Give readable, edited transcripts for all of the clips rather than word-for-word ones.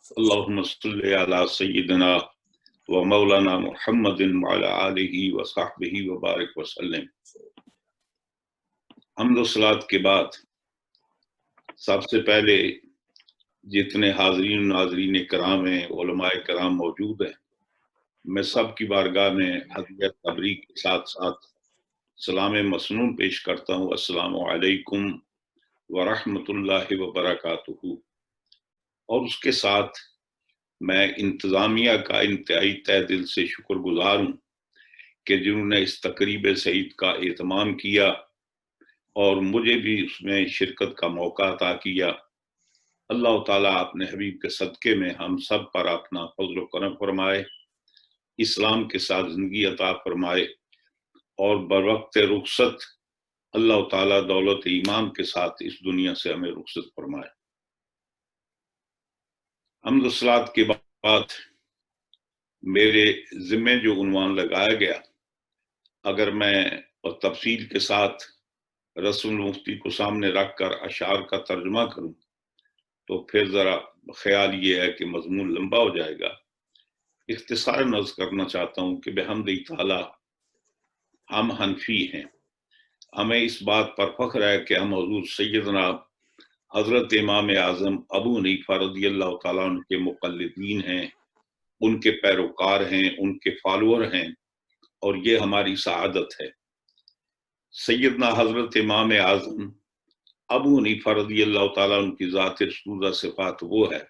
اللهم صل على سيدنا ومولانا محمد وعلى آلہ وصحبہ وبارک وسلم۔ حمد و صلات کے بعد سب سے پہلے جتنے حاضرین و ناظرین کرام ہیں، علماء کرام موجود ہیں، میں سب کی بارگاہ میں ہدیہ تبریک کے ساتھ ساتھ سلام مسنون پیش کرتا ہوں۔ السلام علیکم ورحمۃ اللہ وبرکاتہ۔ اور اس کے ساتھ میں انتظامیہ کا انتہائی تہ دل سے شکر گزار ہوں کہ جنہوں نے اس تقریب سعید کا اہتمام کیا اور مجھے بھی اس میں شرکت کا موقع عطا کیا۔ اللہ تعالیٰ اپنے حبیب کے صدقے میں ہم سب پر اپنا فضل و کرم فرمائے، اسلام کے ساتھ زندگی عطا فرمائے، اور بروقت رخصت اللہ تعالیٰ دولت ایمان کے ساتھ اس دنیا سے ہمیں رخصت فرمائے۔ حمد و صلات کے بعد میرے ذمے جو عنوان لگایا گیا، اگر میں تفصیل کے ساتھ رسول مفتی کو سامنے رکھ کر اشعار کا ترجمہ کروں تو پھر ذرا خیال یہ ہے کہ مضمون لمبا ہو جائے گا۔ اختصار نظر کرنا چاہتا ہوں کہ بحمد تعالی ہم حنفی ہیں، ہمیں اس بات پر فخر ہے کہ ہم حضور سیدنا حضرت امام اعظم ابو حنیفہ رضی اللہ تعالیٰ عنہ کے مقلدین ہیں، ان کے پیروکار ہیں، ان کے فالوور ہیں، اور یہ ہماری سعادت ہے۔ سیدنا حضرت امام اعظم ابو حنیفہ رضی اللہ تعالیٰ عنہ کی ذات رسولہ صفات وہ ہے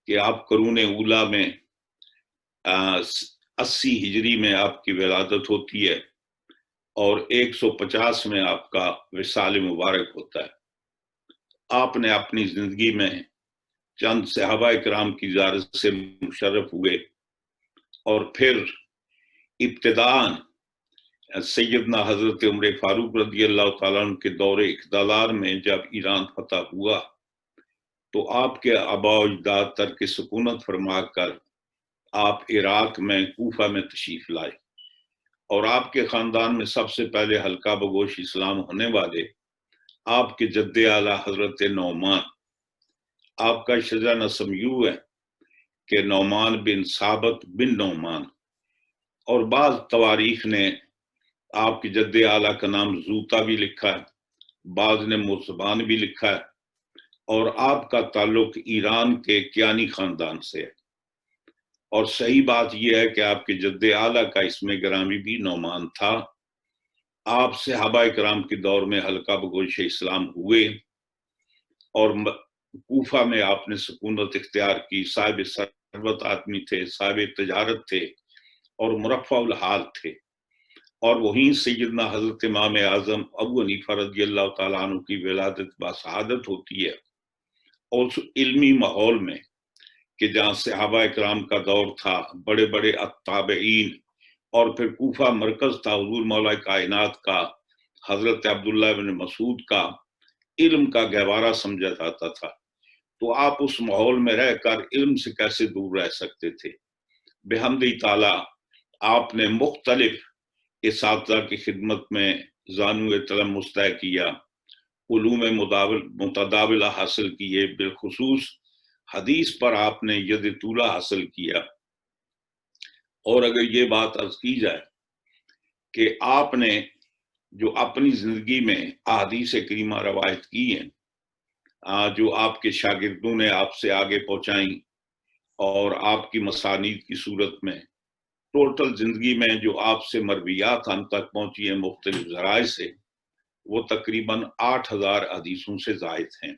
کہ آپ قرون اولا میں 80 ہجری میں آپ کی ولادت ہوتی ہے اور 150 میں آپ کا وصال مبارک ہوتا ہے۔ آپ نے اپنی زندگی میں چند صحابہ کرام کی زیارت سے مشرف ہوئے، اور پھر ابتداءً سیدنا حضرت عمر فاروق رضی اللہ تعالیٰ عنہ کے دور اقتدار میں جب ایران فتح ہوا تو آپ کے آباء و اجداد ترک سکونت فرما کر آپ عراق میں کوفہ میں تشریف لائے، اور آپ کے خاندان میں سب سے پہلے حلقہ بگوش اسلام ہونے والے آپ کے جد اعلیٰ حضرت نعمان، آپ کا شجرہ نسب یوں ہے کہ نعمان بن ثابت بن نعمان، اور بعض تواریخ نے آپ کی جد اعلیٰ کا نام زوتا بھی لکھا ہے، بعض نے مرزبان بھی لکھا ہے، اور آپ کا تعلق ایران کے کیانی خاندان سے ہے۔ اور صحیح بات یہ ہے کہ آپ کے جد اعلیٰ کا اسم گرامی بھی نعمان تھا۔ آپ صحابہ کرام کے دور میں حلقہ بگوش اسلام ہوئے، اور کوفہ میں آپ نے سکونت اختیار کی، صاحب ثروت آدمی تھے، صاحب تجارت تھے، اور مرفع الحال تھے، اور وہیں سیدنا حضرت امام اعظم ابو حنیفہ رضی اللہ تعالیٰ عنہ کی ولادت باسعادت ہوتی ہے، اور اس علمی ماحول میں کہ جہاں صحابہ اکرام کا دور تھا، بڑے بڑے التابعین، اور پھر کوفہ مرکز تھا حضور مولا کائنات کا، حضرت عبداللہ بن مسعود کا علم کا گہوارہ سمجھا جاتا تھا، تو آپ اس ماحول میں رہ کر علم سے کیسے دور رہ سکتے تھے؟ بحمد تعالیٰ آپ نے مختلف اساتذہ کی خدمت میں زانو تلمس طے کیا، علوم متداولہ حاصل کیے، بالخصوص حدیث پر آپ نے ید طولہ حاصل کیا۔ اور اگر یہ بات عرض کی جائے کہ آپ نے جو اپنی زندگی میں احادیث کریمہ روایت کی ہیں، جو آپ کے شاگردوں نے آپ سے آگے پہنچائیں، اور آپ کی مسانید کی صورت میں ٹوٹل زندگی میں جو آپ سے مرویات ہم تک پہنچی ہیں مختلف ذرائع سے، وہ تقریباً 8000 حدیثوں سے زائد ہیں،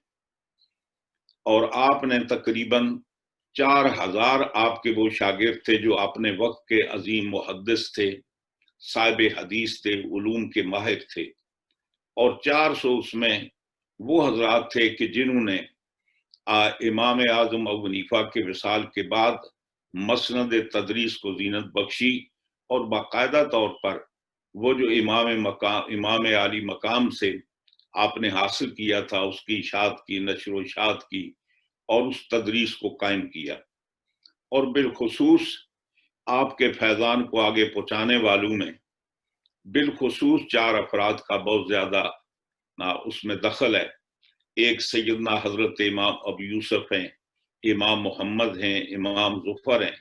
اور آپ نے تقریباً 4000 آپ کے وہ شاگرد تھے جو اپنے وقت کے عظیم محدث تھے، صاحب حدیث تھے، علوم کے ماہر تھے، اور 400 اس میں وہ حضرات تھے کہ جنہوں نے امام اعظم ابو حنیفہ کے وصال کے بعد مسند تدریس کو زینت بخشی، اور باقاعدہ طور پر وہ جو امام عالی مقام سے آپ نے حاصل کیا تھا اس کی اشاعت کی، نشر و اشاعت کی، اور اس تدریس کو قائم کیا، اور بالخصوص آپ کے فیضان کو آگے پہنچانے والوں میں بالخصوص 4 افراد کا بہت زیادہ اس میں دخل ہے۔ ایک سیدنا حضرت امام ابو یوسف ہیں امام محمد ہیں، امام ظفر ہیں،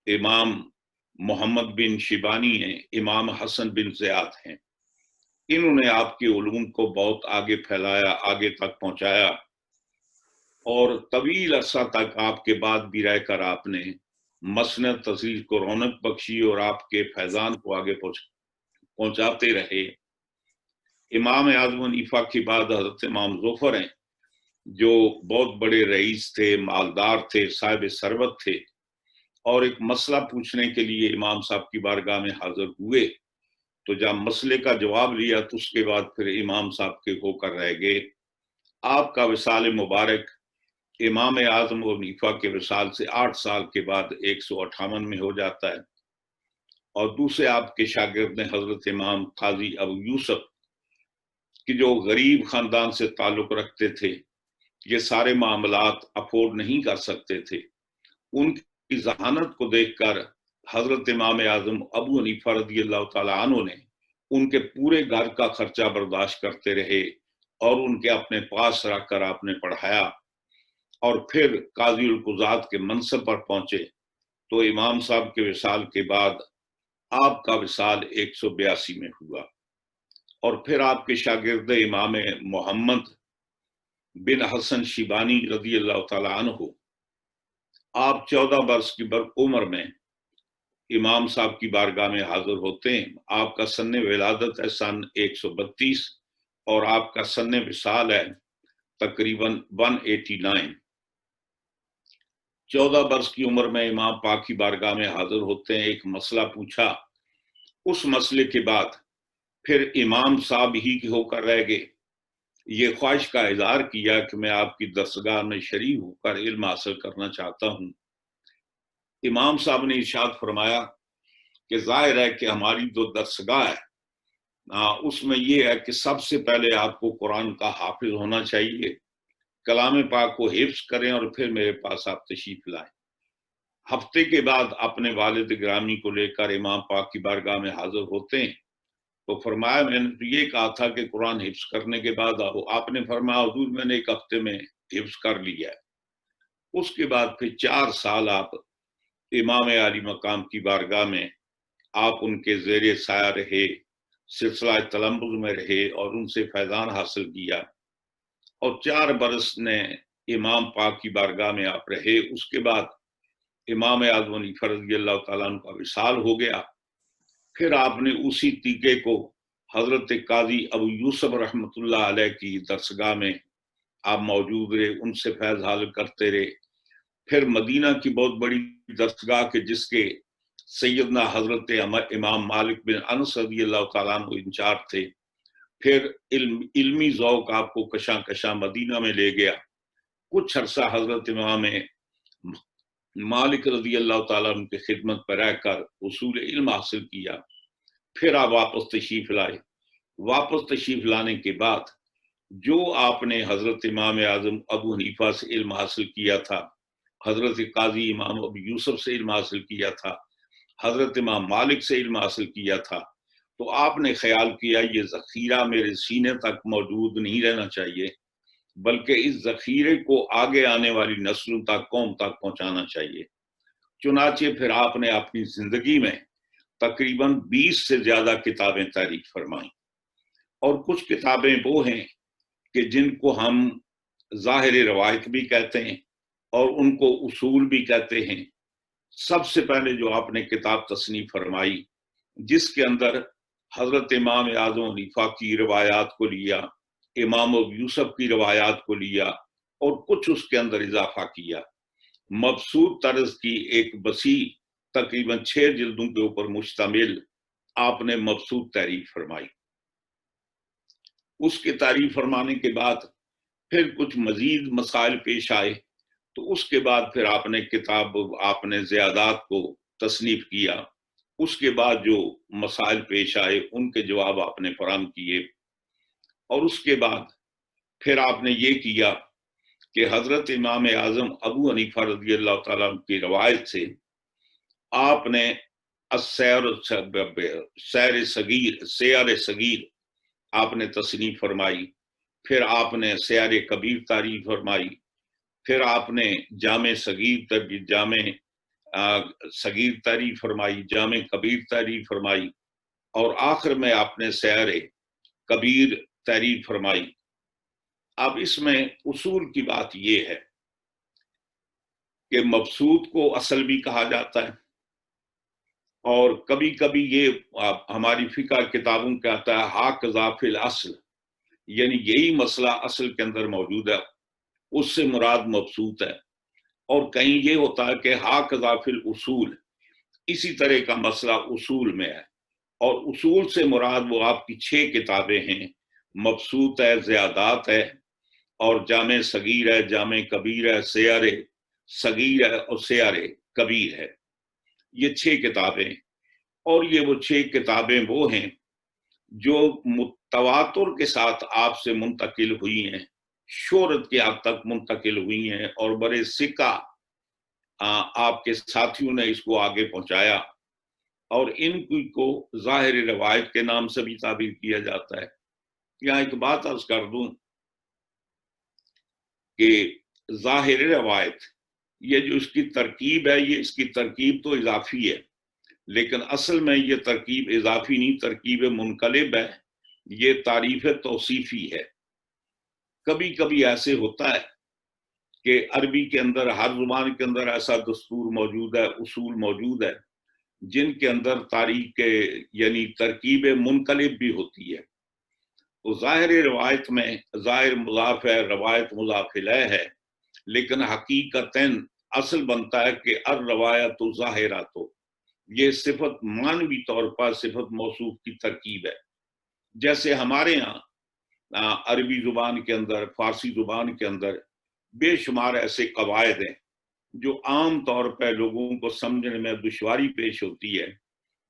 امام محمد بن شیبانی ہیں، امام حسن بن زیاد ہیں۔ انہوں نے آپ کے علوم کو بہت آگے پھیلایا، آگے تک پہنچایا، اور طویل عرصہ تک آپ کے بعد بھی رہ کر آپ نے مسند تدریس کو رونق بخشی اور آپ کے فیضان کو آگے پہنچاتے رہے۔ امام اعظم حنیفہ کے بعد حضرت امام ظفر ہیں، جو بہت بڑے رئیس تھے، مالدار تھے، صاحب ثروت تھے، اور ایک مسئلہ پوچھنے کے لیے امام صاحب کی بارگاہ میں حاضر ہوئے، تو جب مسئلے کا جواب لیا تو اس کے بعد پھر امام صاحب کے ہو کر رہ گئے۔ آپ کا وصال مبارک امام اعظم حنیفہ کے وصال سے 8 سال کے بعد 158 میں ہو جاتا ہے، اور دوسرے آپ کے شاگرد نے حضرت امام قاضی ابو یوسف کہ جو غریب خاندان سے تعلق رکھتے تھے، یہ سارے معاملات افورڈ نہیں کر سکتے تھے، ان کی ذہانت کو دیکھ کر حضرت امام اعظم ابو حنیفہ رضی اللہ تعالیٰ عنہ نے ان کے پورے گھر کا خرچہ برداشت کرتے رہے اور ان کے اپنے پاس رکھ کر آپ نے پڑھایا، اور پھر قاضی القضات کے منصب پر پہنچے تو امام صاحب کے وصال کے بعد آپ کا وصال 182 میں ہوا، اور پھر آپ کے شاگرد امام محمد بن حسن شیبانی رضی اللہ تعالیٰ عنہ، آپ 14 برس کی عمر میں امام صاحب کی بارگاہ میں حاضر ہوتے ہیں۔ آپ کا سن ولادت ہے سن 132 اور آپ کا سن وصال ہے تقریباً 189۔ 14 برس کی عمر میں امام پاک کی بارگاہ میں حاضر ہوتے ہیں، ایک مسئلہ پوچھا، اس مسئلے کے بعد پھر امام صاحب ہی ہو کر رہ گئے، یہ خواہش کا اظہار کیا کہ میں آپ کی درسگاہ میں شریک ہو کر علم حاصل کرنا چاہتا ہوں۔ امام صاحب نے ارشاد فرمایا کہ ظاہر ہے کہ ہماری جو درسگاہ ہے اس میں یہ ہے کہ سب سے پہلے آپ کو قرآن کا حافظ ہونا چاہیے، کلام پاک کو حفظ کریں اور پھر میرے پاس آپ تشریف لائیں۔ ہفتے کے بعد اپنے والد گرامی کو لے کر امام پاک کی بارگاہ میں حاضر ہوتے ہیں، تو فرمایا میں نے تو یہ کہا تھا کہ قرآن حفظ کرنے کے بعد آپ نے فرمایا حضور میں نے ایک ہفتے میں حفظ کر لیا ہے۔ اس کے بعد پھر 4 سال آپ امام عالی مقام کی بارگاہ میں آپ ان کے زیر سایہ رہے، سلسلہ تلمذ میں رہے اور ان سے فیضان حاصل کیا، اور 4 برس نے امام پاک کی بارگاہ میں آپ رہے۔ اس کے بعد امام اعظم حنیفہ رضی اللہ تعالیٰ عنہ کا وصال ہو گیا، پھر آپ نے اسی طریقے کو حضرت قاضی ابو یوسف رحمۃ اللہ علیہ کی درسگاہ میں آپ موجود رہے، ان سے فیض حاصل کرتے رہے۔ پھر مدینہ کی بہت بڑی درسگاہ کے جس کے سیدنا حضرت امام مالک بن انس رضی اللہ تعالیٰ عنہ انچارج تھے، پھر علمی ذوق آپ کو کشاں کشاں مدینہ میں لے گیا۔ کچھ عرصہ حضرت امام مالک رضی اللہ تعالیٰ عنہ کی خدمت پر رہ کر اصول علم حاصل کیا، پھر آپ واپس تشریف لائے۔ واپس تشریف لانے کے بعد جو آپ نے حضرت امام اعظم ابو حنیفہ سے علم حاصل کیا تھا، حضرت قاضی امام ابو یوسف سے علم حاصل کیا تھا، حضرت امام مالک سے علم حاصل کیا تھا، تو آپ نے خیال کیا یہ ذخیرہ میرے سینے تک موجود نہیں رہنا چاہیے، بلکہ اس ذخیرے کو آگے آنے والی نسلوں تک، قوم تک پہنچانا چاہیے۔ چنانچہ پھر آپ نے اپنی زندگی میں تقریباً 20 سے زیادہ کتابیں تحریر فرمائیں، اور کچھ کتابیں وہ ہیں کہ جن کو ہم ظاہر روایت بھی کہتے ہیں اور ان کو اصول بھی کہتے ہیں۔ سب سے پہلے جو آپ نے کتاب تصنیف فرمائی جس کے اندر حضرت امام اعظم حنیفہ کی روایات کو لیا، امام ابو یوسف کی روایات کو لیا اور کچھ اس کے اندر اضافہ کیا، مبسوط طرز کی ایک وسیع تقریباً 6 جلدوں کے اوپر مشتمل آپ نے مبسوط تحریر فرمائی۔ اس کے تعریف فرمانے کے بعد پھر کچھ مزید مسائل پیش آئے، تو اس کے بعد پھر آپ نے زیادات کو تصنیف کیا۔ اس کے بعد جو مسائل پیش آئے ان کے جواب آپ نے فراہم کیے، اور اس کے بعد پھر آپ نے یہ کیا کہ حضرت امام اعظم ابو حنیفہ رضی اللہ تعالیٰ کی روایت سے آپ نے سیر صغیر آپ نے تصنیف فرمائی، پھر آپ نے سیر کبیر تعریف فرمائی، پھر آپ نے جامع صغیر تعریف فرمائی، جامع کبیر تعریف فرمائی، اور آخر میں آپ نے سیر کبیر تعریف فرمائی۔ اب اس میں اصول کی بات یہ ہے کہ مبسوط کو اصل بھی کہا جاتا ہے، اور کبھی کبھی یہ ہماری فقہ کتابوں کا آتا ہے ہاکذا فی الاصل، یعنی یہی مسئلہ اصل کے اندر موجود ہے، اس سے مراد مبسوط ہے۔ اور کہیں یہ ہوتا ہے کہ ہاکذا فی الاصول، اسی طرح کا مسئلہ اصول میں ہے، اور اصول سے مراد وہ آپ کی 6 کتابیں ہیں، مبسوط ہے، زیادات ہے، اور جامع صغیر ہے، جامع کبیر ہے، سیر صغیر ہے، اور سیر کبیر ہے۔ یہ 6 کتابیں، اور یہ وہ 6 کتابیں وہ ہیں جو تواتر کے ساتھ آپ سے منتقل ہوئی ہیں، شہرت کے حد تک منتقل ہوئی ہیں، اور بڑے ثقہ آپ کے ساتھیوں نے اس کو آگے پہنچایا، اور ان کو ظاہر روایت کے نام سے بھی تعبیر کیا جاتا ہے۔ یہاں ایک بات عرض کر دوں کہ ظاہر روایت، یہ جو اس کی ترکیب ہے، یہ اس کی ترکیب تو اضافی ہے، لیکن اصل میں یہ ترکیب اضافی نہیں، ترکیب منقلب ہے، یہ تعریف توصیفی ہے۔ کبھی کبھی ایسے ہوتا ہے کہ عربی کے اندر، ہر زبان کے اندر ایسا دستور موجود ہے، اصول موجود ہے، جن کے اندر تاریخ یعنی ترکیب منقلب بھی ہوتی ہے۔ تو ظاہر روایت میں ظاہر مضاف ہے، روایت مضاف الیہ ہے، لیکن حقیقتاً اصل بنتا ہے کہ الروایت ظاہرات، یہ صفت معنوی طور پر صفت موصوف کی ترکیب ہے۔ جیسے ہمارے ہاں عربی زبان کے اندر، فارسی زبان کے اندر بے شمار ایسے قواعد ہیں جو عام طور پہ لوگوں کو سمجھنے میں دشواری پیش ہوتی ہے۔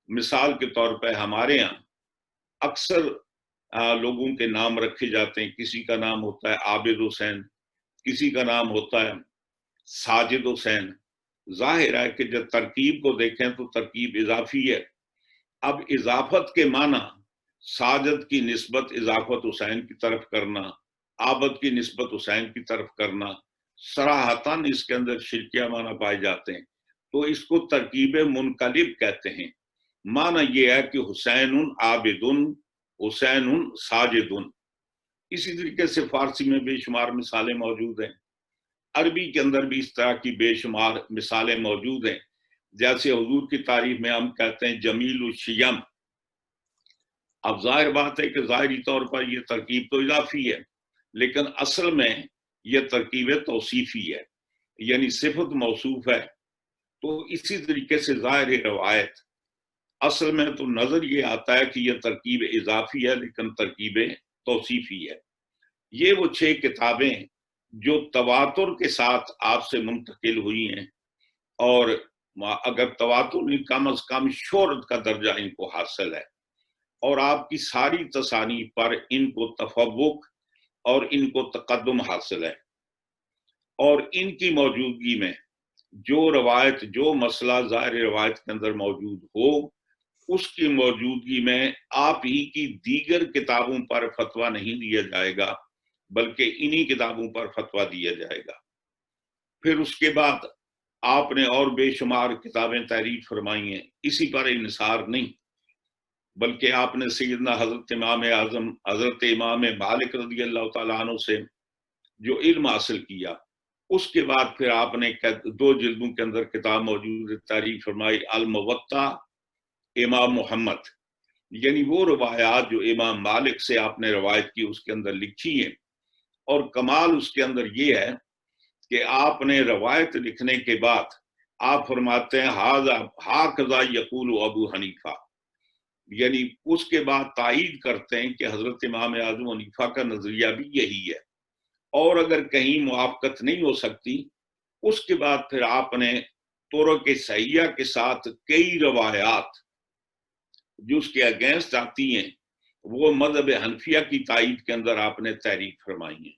مثال کے طور پہ ہمارے ہاں اکثر لوگوں کے نام رکھے جاتے ہیں، کسی کا نام ہوتا ہے عابد حسین، کسی کا نام ہوتا ہے ساجد حسین۔ ظاہر ہے کہ جب ترکیب کو دیکھیں تو ترکیب اضافی ہے۔ اب اضافت کے معنی ساجد کی نسبت اضافت حسین کی طرف کرنا، عابد کی نسبت حسین کی طرف کرنا، صراحتاً اس کے اندر شرکیہ معنی پائے جاتے ہیں، تو اس کو ترکیب منقلب کہتے ہیں۔ معنی یہ ہے کہ حسین عابد، حسین ساجد۔ اسی طریقے سے فارسی میں بے شمار مثالیں موجود ہیں، عربی کے اندر بھی اس طرح کی بے شمار مثالیں موجود ہیں۔ جیسے حضور کی تعریف میں ہم کہتے ہیں جمیل الشیم۔ اب ظاہر بات ہے کہ ظاہری طور پر یہ ترکیب تو اضافی ہے، لیکن اصل میں یہ ترکیب توصیفی ہے، یعنی صفت موصوف ہے۔ تو اسی طریقے سے ظاہر روایت، اصل میں تو نظر یہ آتا ہے کہ یہ ترکیب اضافی ہے، لیکن ترکیب توصیفی ہے۔ یہ وہ 6 کتابیں جو تواتر کے ساتھ آپ سے منتقل ہوئی ہیں، اور اگر تواتر نہیں، کم از کم شہرت کا درجہ ان کو حاصل ہے، اور آپ کی ساری تصانیف پر ان کو تفوق اور ان کو تقدم حاصل ہے۔ اور ان کی موجودگی میں جو روایت، جو مسئلہ ظاہر روایت کے اندر موجود ہو، اس کی موجودگی میں آپ ہی کی دیگر کتابوں پر فتویٰ نہیں دیا جائے گا، بلکہ انہی کتابوں پر فتویٰ دیا جائے گا۔ پھر اس کے بعد آپ نے اور بے شمار کتابیں تحریر فرمائی ہیں، اسی پر انحصار نہیں، بلکہ آپ نے سیدنا حضرت امام اعظم حضرت امام مالک رضی اللہ تعالیٰ عنہ سے جو علم حاصل کیا، اس کے بعد پھر آپ نے 2 جلدوں کے اندر کتاب موجود تحریر فرمائی الموطا امام محمد، یعنی وہ روایات جو امام مالک سے آپ نے روایت کی اس کے اندر لکھی ہیں۔ اور کمال اس کے اندر یہ ہے کہ آپ نے روایت لکھنے کے بعد آپ فرماتے ہیں ہاکذا یقول ابو حنیفہ، یعنی اس کے بعد تائید کرتے ہیں کہ حضرت امام اعظم حنیفہ کا نظریہ بھی یہی ہے، اور اگر کہیں موافقت نہیں ہو سکتی، اس کے بعد پھر آپ نے طرق صحیحہ کے ساتھ کئی روایات جو اس کے اگینسٹ آتی ہیں، وہ مذہب حنفیہ کی تائید کے اندر آپ نے تحریر فرمائی ہیں۔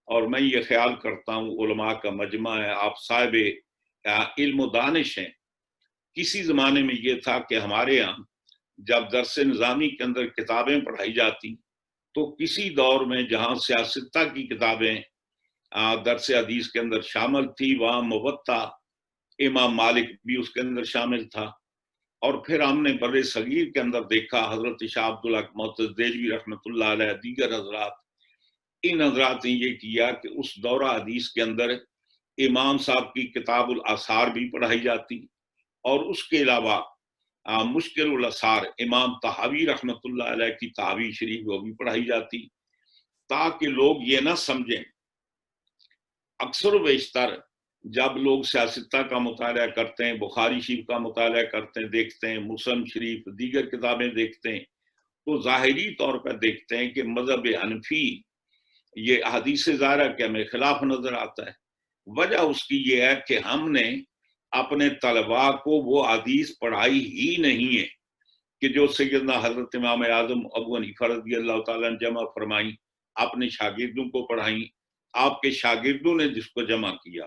اور میں یہ خیال کرتا ہوں علماء کا مجمع ہے، آپ صاحب علم و دانش ہیں۔ کسی زمانے میں یہ تھا کہ ہمارے یہاں جب درس نظامی کے اندر کتابیں پڑھائی جاتی، تو کسی دور میں جہاں سیاستہ کی کتابیں درس حدیث کے اندر شامل تھی، وہاں موطا امام مالک بھی اس کے اندر شامل تھا۔ اور پھر ہم نے بر صغیر کے اندر دیکھا حضرت شاہ عبدالحق معتز دہلوی رحمۃ اللہ علیہ، دیگر حضرات، ان حضرات نے یہ کیا کہ اس دورہ حدیث کے اندر امام صاحب کی کتاب الاثار بھی پڑھائی جاتی، اور اس کے علاوہ مشکل الاثار امام طحاوی رحمۃ اللہ علیہ کی تحوی شریف وہ بھی پڑھائی جاتی، تاکہ لوگ یہ نہ سمجھیں۔ اکثر و بیشتر جب لوگ سیاستہ کا مطالعہ کرتے ہیں، بخاری شریف کا مطالعہ کرتے ہیں، دیکھتے ہیں مسلم شریف، دیگر کتابیں دیکھتے ہیں، تو ظاہری طور پر دیکھتے ہیں کہ مذہب حنفی یہ حدیث ظاہرہ کے ہمیں خلاف نظر آتا ہے۔ وجہ اس کی یہ ہے کہ ہم نے اپنے طلباء کو وہ حدیث پڑھائی ہی نہیں ہے کہ جو سیدنا حضرت امام اعظم ابو حنیفہ رضی اللہ تعالیٰ نے جمع فرمائی، اپنے شاگردوں کو پڑھائیں، آپ کے شاگردوں نے جس کو جمع کیا۔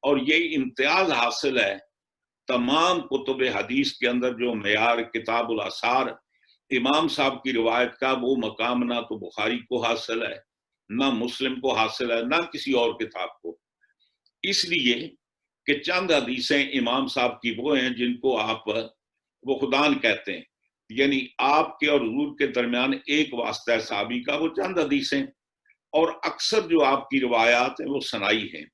اور یہ امتیاز حاصل ہے تمام کتب حدیث کے اندر، جو معیار کتاب الاثار امام صاحب کی روایت کا وہ مقام نہ تو بخاری کو حاصل ہے، نہ مسلم کو حاصل ہے، نہ کسی اور کتاب کو۔ اس لیے کہ چند حدیثیں امام صاحب کی وہ ہیں جن کو آپ وہ خدان کہتے ہیں، یعنی آپ کے اور حضور کے درمیان ایک واسطہ ہے صحابی کا، وہ چند حدیثیں، اور اکثر جو آپ کی روایات ہیں وہ سنائی ہیں،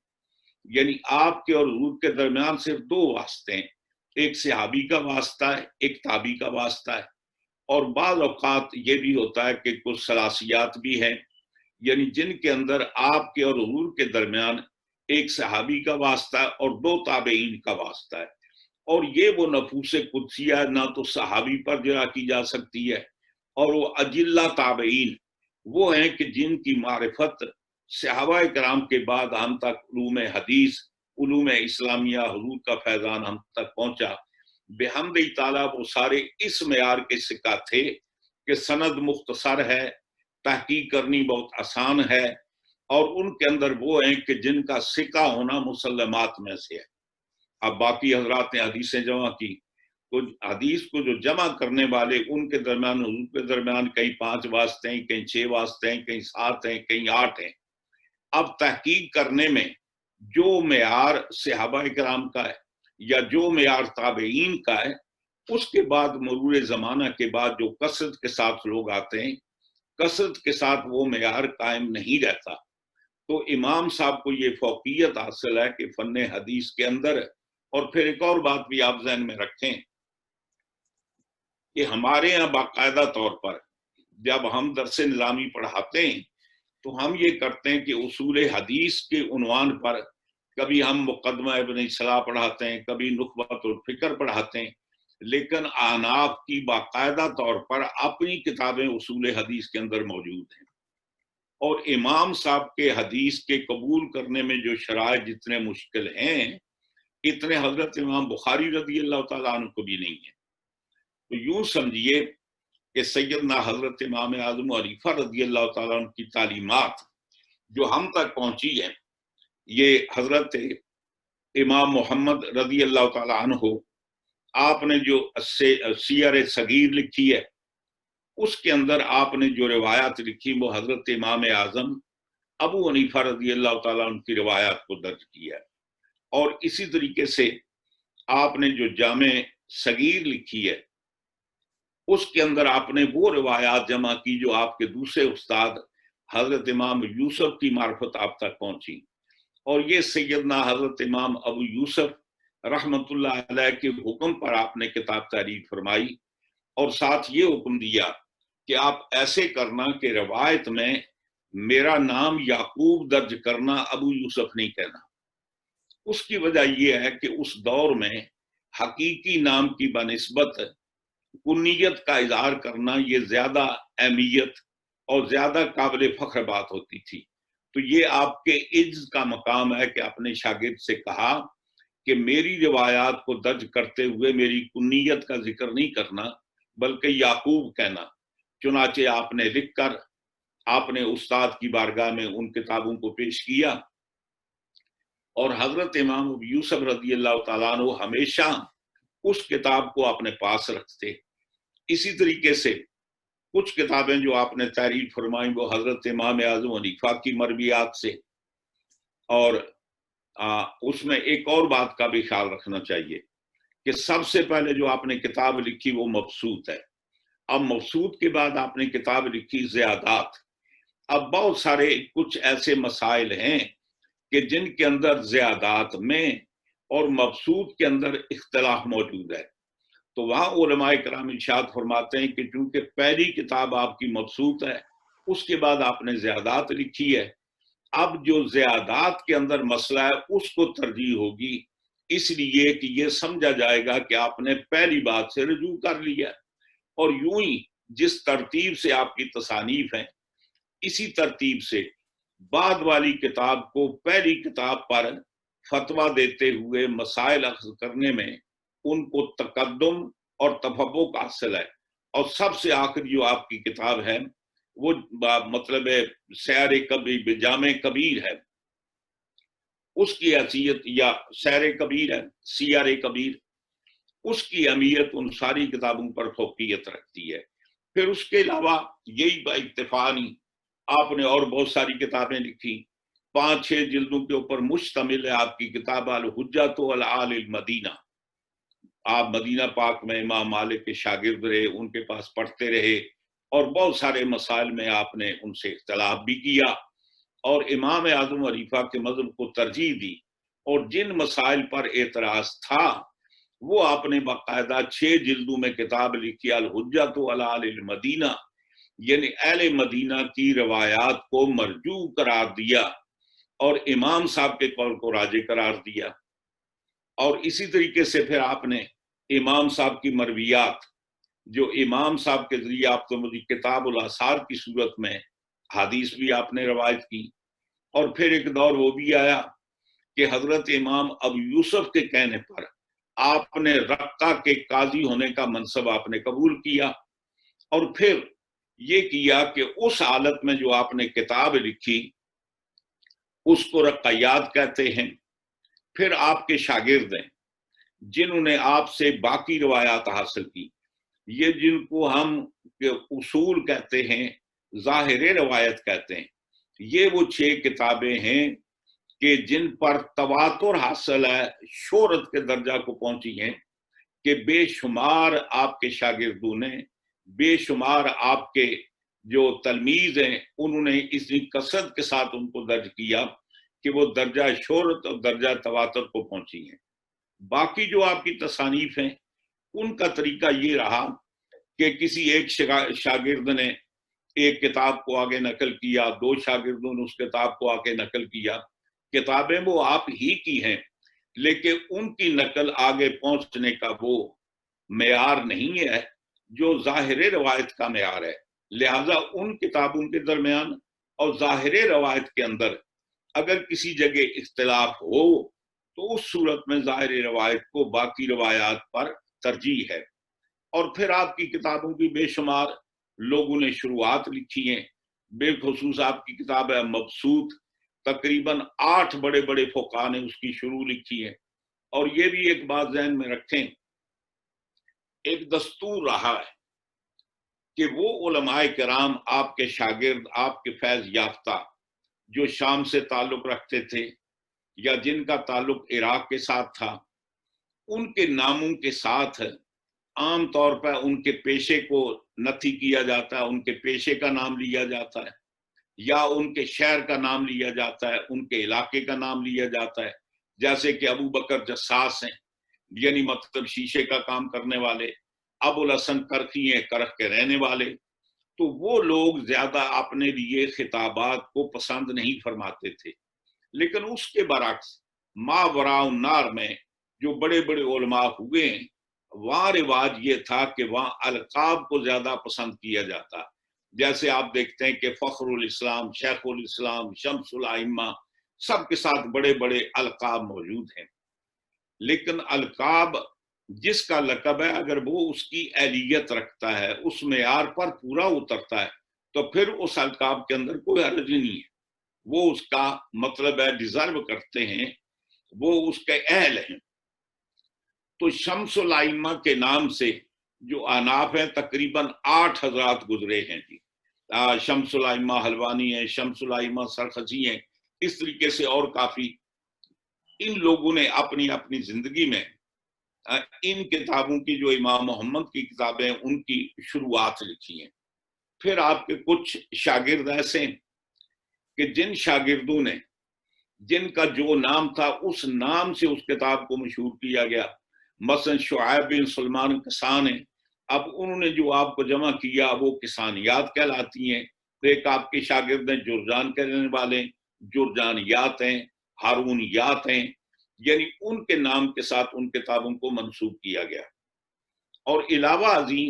یعنی آپ کے اور حضور کے درمیان صرف دو واسطے ہیں، ایک صحابی کا واسطہ ہے، ایک تابعی کا واسطہ ہے۔ اور بعض اوقات یہ بھی ہوتا ہے کہ کچھ ثلاثیات بھی ہیں، یعنی جن کے اندر آپ کے اور حضور کے درمیان ایک صحابی کا واسطہ ہے اور دو تابعین کا واسطہ ہے، اور یہ وہ نفوس قدسیہ نہ تو صحابی پر جرا کی جا سکتی ہے، اور وہ اجلہ تابعین وہ ہیں کہ جن کی معرفت صحابہ کرام کے بعد ہم تک علوم حدیث، علوم اسلامیہ، حضور کا فیضان ہم تک پہنچا۔ بحمد تعالیٰ وہ سارے اس معیار کے سکہ تھے کہ سند مختصر ہے، تحقیق کرنی بہت آسان ہے، اور ان کے اندر وہ ہیں کہ جن کا سکہ ہونا مسلمات میں سے ہے۔ اب باقی حضرات نے حدیثیں جمع کی، تو حدیث کو جو جمع کرنے والے ان کے درمیان، حضور کے درمیان کہیں 5 واسطے ہیں، کہیں 6 واسطے ہیں، کہیں 7 ہیں، کہیں 8 ہیں۔ اب تحقیق کرنے میں جو معیار صحابہ کرام کا ہے یا جو معیار تابعین کا ہے، اس کے بعد مرور زمانہ کے بعد جو کثرت کے ساتھ لوگ آتے ہیں، کثرت کے ساتھ وہ معیار قائم نہیں رہتا۔ تو امام صاحب کو یہ فوقیت حاصل ہے کہ فن حدیث کے اندر، اور پھر ایک اور بات بھی آپ ذہن میں رکھیں کہ ہمارے ہاں باقاعدہ طور پر جب ہم درس نظامی پڑھاتے ہیں تو ہم یہ کرتے ہیں کہ اصول حدیث کے عنوان پر کبھی ہم مقدمہ ابن صلاح پڑھاتے ہیں، کبھی نخبۃ الفکر پڑھاتے ہیں، لیکن احناف کی باقاعدہ طور پر اپنی کتابیں اصول حدیث کے اندر موجود ہیں، اور امام صاحب کے حدیث کے قبول کرنے میں جو شرائط جتنے مشکل ہیں، اتنے حضرت امام بخاری رضی اللہ تعالیٰ عنہ کو بھی نہیں ہے۔ تو یوں سمجھیے کہ سیدنا حضرت امام اعظم حنیفہ رضی اللہ تعالیٰ عنہ کی تعلیمات جو ہم تک پہنچی ہے، یہ حضرت امام محمد رضی اللہ تعالیٰ عنہ آپ نے جو سیر صغیر لکھی ہے، اس کے اندر آپ نے جو روایات لکھی وہ حضرت امام اعظم ابو حنیفہ رضی اللہ تعالیٰ عنہ کی روایات کو درج کیا ہے، اور اسی طریقے سے آپ نے جو جامع صغیر لکھی ہے اس کے اندر آپ نے وہ روایات جمع کی جو آپ کے دوسرے استاد حضرت امام یوسف کی معرفت آپ تک پہنچی، اور یہ سیدنا حضرت امام ابو یوسف رحمت اللہ علیہ کے حکم پر آپ نے کتاب تحریر فرمائی، اور ساتھ یہ حکم دیا کہ آپ ایسے کرنا کہ روایت میں میرا نام یعقوب درج کرنا، ابو یوسف نہیں کہنا۔ اس کی وجہ یہ ہے کہ اس دور میں حقیقی نام کی بنسبت کنیت کا اظہار کرنا یہ زیادہ اہمیت اور زیادہ قابل فخر بات ہوتی تھی۔ تو یہ آپ کے عجز کا مقام ہے کہ اپنے شاگرد سے کہا کہ میری روایات کو درج کرتے ہوئے میری کنیت کا ذکر نہیں کرنا بلکہ یعقوب کہنا۔ چنانچہ آپ نے لکھ کر آپ نے استاد کی بارگاہ میں ان کتابوں کو پیش کیا، اور حضرت امام ابو یوسف رضی اللہ تعالیٰ عنہ ہمیشہ اس کتاب کو اپنے پاس رکھتے۔ اسی طریقے سے کچھ کتابیں جو آپ نے تحریر فرمائیں وہ حضرت امام اعظم حنیفہ کی مرویات سے، اور اس میں ایک اور بات کا بھی خیال رکھنا چاہیے کہ سب سے پہلے جو آپ نے کتاب لکھی وہ مبسوط ہے. اب مبسوط کے بعد آپ نے کتاب لکھی زیادات. اب بہت سارے کچھ ایسے مسائل ہیں کہ جن کے اندر زیادات میں اور مبسوط کے اندر اختلاف موجود ہے. تو وہاں علماء کرام ارشاد فرماتے ہیں کہ چونکہ پہلی کتاب آپ کی مبسوط ہے، اس کے بعد آپ نے زیادات لکھی ہے، اب جو زیادات کے اندر مسئلہ ہے اس کو ترجیح ہوگی، اس لیے کہ یہ سمجھا جائے گا کہ آپ نے پہلی بات سے رجوع کر لیا. اور یوں ہی جس ترتیب سے آپ کی تصانیف ہیں اسی ترتیب سے بعد والی کتاب کو پہلی کتاب پر فتویٰ دیتے ہوئے مسائل اخذ کرنے میں ان کو تقدم اور تفوق حاصل ہے. اور سب سے آخری جو آپ کی کتاب ہے وہ مطلب سیر کبیر جامع کبیر ہے، اس کی حیثیت یا سیر کبیر ہے، سیر کبیر، اس کی اہمیت ان ساری کتابوں پر فوقیت رکھتی ہے. پھر اس کے علاوہ یہی اتفاقی آپ نے اور بہت ساری کتابیں لکھی، 5-6 جلدوں کے اوپر مشتمل ہے آپ کی کتاب الحجۃ علی المدینہ. آپ مدینہ پاک میں امام مالک کے شاگرد رہے، ان کے پاس پڑھتے رہے اور بہت سارے مسائل میں آپ نے ان سے اختلاف بھی کیا اور امام اعظم حنیفہ کے مذہب کو ترجیح دی. اور جن مسائل پر اعتراض تھا وہ آپ نے باقاعدہ 6 جلدوں میں کتاب لکھی الحجۃ علی المدینہ، یعنی اہل مدینہ کی روایات کو مرجوع قرار دیا اور امام صاحب کے قول کو راجح قرار دیا. اور اسی طریقے سے پھر آپ نے امام صاحب کی مرویات، جو امام صاحب کے ذریعے آپ کو کتاب الاثار کی صورت میں حدیث بھی آپ نے روایت کی. اور پھر ایک دور وہ بھی آیا کہ حضرت امام ابو یوسف کے کہنے پر آپ نے رقہ کے قاضی ہونے کا منصب آپ نے قبول کیا. اور پھر یہ کیا کہ اس حالت میں جو آپ نے کتاب لکھی اس کو رقیات کہتے ہیں. پھر آپ کے شاگرد ہیں جنہوں نے آپ سے باقی روایات حاصل کی، یہ جن کو ہم اصول کہتے ہیں، ظاہر روایت کہتے ہیں، یہ وہ 6 کتابیں ہیں کہ جن پر تواتر حاصل ہے، شہرت کے درجہ کو پہنچی ہیں کہ بے شمار آپ کے شاگردوں نے، بے شمار آپ کے جو تلمیذ ہیں انہوں نے اسی کثرت کے ساتھ ان کو درج کیا کہ وہ درجہ شہرت اور درجہ تواتر کو پہنچی ہیں. باقی جو آپ کی تصانیف ہیں ان کا طریقہ یہ رہا کہ کسی ایک شاگرد نے ایک کتاب کو آگے نقل کیا، 2 شاگردوں نے اس کتاب کو آگے نقل کیا. کتابیں وہ آپ ہی کی ہیں لیکن ان کی نقل آگے پہنچنے کا وہ معیار نہیں ہے جو ظاہر روایت کا معیار ہے. لہذا ان کتابوں کے درمیان اور ظاہر روایت کے اندر اگر کسی جگہ اختلاف ہو تو اس صورت میں ظاہر روایت کو باقی روایات پر ترجیح ہے. اور پھر آپ کی کتابوں کی بے شمار لوگوں نے شروعات لکھی ہیں، بالخصوص آپ کی کتاب ہے مبسوط، تقریباً 8 بڑے بڑے فقہا نے اس کی شروع لکھی ہے. اور یہ بھی ایک بات ذہن میں رکھیں، ایک دستور رہا ہے کہ وہ علماء کرام آپ کے شاگرد، آپ کے فیض یافتہ جو شام سے تعلق رکھتے تھے یا جن کا تعلق عراق کے ساتھ تھا، ان کے ناموں کے ساتھ عام طور پر ان کے پیشے کو نفی کیا جاتا ہے، ان کے پیشے کا نام لیا جاتا ہے یا ان کے شہر کا نام لیا جاتا ہے، ان کے علاقے کا نام لیا جاتا ہے. جیسے کہ ابو بکر جساس ہیں، یعنی مطلب شیشے کا کام کرنے والے، ابو الحسن کرخی ہیں، کرخ کے رہنے والے. تو وہ لوگ زیادہ اپنے لیے خطابات کو پسند نہیں فرماتے تھے. لیکن اس کے برعکس ماوراء النار میں جو بڑے بڑے علماء ہوئے ہیں وہاں رواج یہ تھا کہ وہاں القاب کو زیادہ پسند کیا جاتا. جیسے آپ دیکھتے ہیں کہ فخر الاسلام، شیخ الاسلام، شمس الائمہ، سب کے ساتھ بڑے بڑے القاب موجود ہیں. لیکن القاب جس کا لقب ہے اگر وہ اس کی اہلیت رکھتا ہے، اس معیار پر پورا اترتا ہے تو پھر اس القاب کے اندر کوئی حرج نہیں ہے، وہ اس کا مطلب ہے ڈیزرو کرتے ہیں، وہ اس کے اہل ہیں. تو شمس الائمہ کے نام سے جو احناف ہیں تقریباً 8 حضرات گزرے ہیں جی. شمس الائمہ حلوانی ہیں، شمس الائمہ سرخسی ہیں، اس طریقے سے اور کافی ان لوگوں نے اپنی اپنی زندگی میں ان کتابوں کی جو امام محمد کی کتابیں ان کی شروعات لکھی ہیں۔ پھر آپ کے کچھ شاگرد ایسے ہیں کہ جن شاگردوں نے جن کا جو نام تھا اس نام سے اس کتاب کو مشہور کیا گیا، مثلا شعیب بن سلمان کسان ہیں، اب انہوں نے جو آپ کو جمع کیا وہ کسانیات کہلاتی ہیں۔ تو ایک آپ کے شاگرد ہیں جرجان کہنے والے، جرجانیات ہیں، ہارونیات ہیں، یعنی ان کے نام کے ساتھ ان کتابوں کو منسوب کیا گیا۔ اور علاوہ ازیں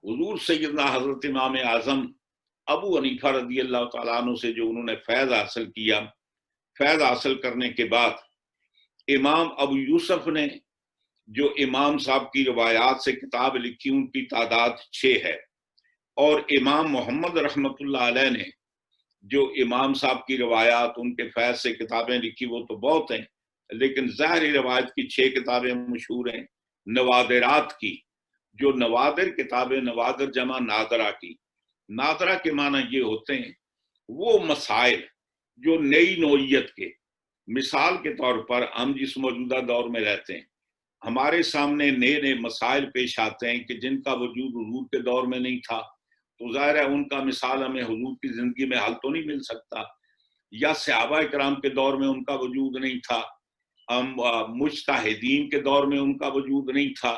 حضور سیدنا حضرت امام اعظم ابو حنیفہ رضی اللہ تعالیٰ عنہ سے جو انہوں نے فیض حاصل کیا، فیض حاصل کرنے کے بعد امام ابو یوسف نے جو امام صاحب کی روایات سے کتاب لکھی ان کی تعداد 6 ہے، اور امام محمد رحمت اللہ علیہ نے جو امام صاحب کی روایات ان کے فیض سے کتابیں لکھی وہ تو بہت ہیں، لیکن ظاہری روایت کی 6 کتابیں مشہور ہیں۔ نوادرات کی جو نوادر کتابیں، نوادر جمع نادرہ کی، نادرہ کے معنی یہ ہوتے ہیں وہ مسائل جو نئی نوعیت کے، مثال کے طور پر ہم جس موجودہ دور میں رہتے ہیں ہمارے سامنے نئے نئے مسائل پیش آتے ہیں کہ جن کا وجود حضور کے دور میں نہیں تھا، تو ظاہر ہے ان کا مثال ہمیں حضور کی زندگی میں حل تو نہیں مل سکتا، یا صحابہ کرام کے دور میں ان کا وجود نہیں تھا، مجتہدین کے دور میں ان کا وجود نہیں تھا،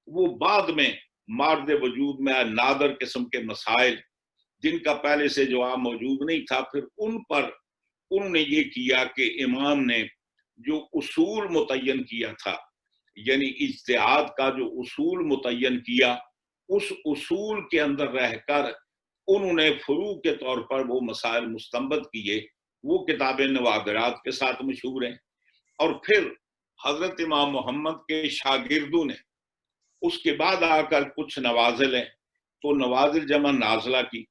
وہ بعد میں مارد وجود میں نادر قسم کے مسائل جن کا پہلے سے جواب موجود نہیں تھا، پھر ان پر انہوں نے یہ کیا کہ امام نے جو اصول متعین کیا تھا، یعنی اجتہاد کا جو اصول متعین کیا، اس اصول کے اندر رہ کر انہوں نے فروع کے طور پر وہ مسائل مستنبط کیے، وہ کتابیں نوادرات کے ساتھ مشہور ہیں۔ اور پھر حضرت امام محمد کے شاگردوں نے اس کے بعد آ کر کچھ نوازل ہیں، تو نوازل جمع نازلہ کی،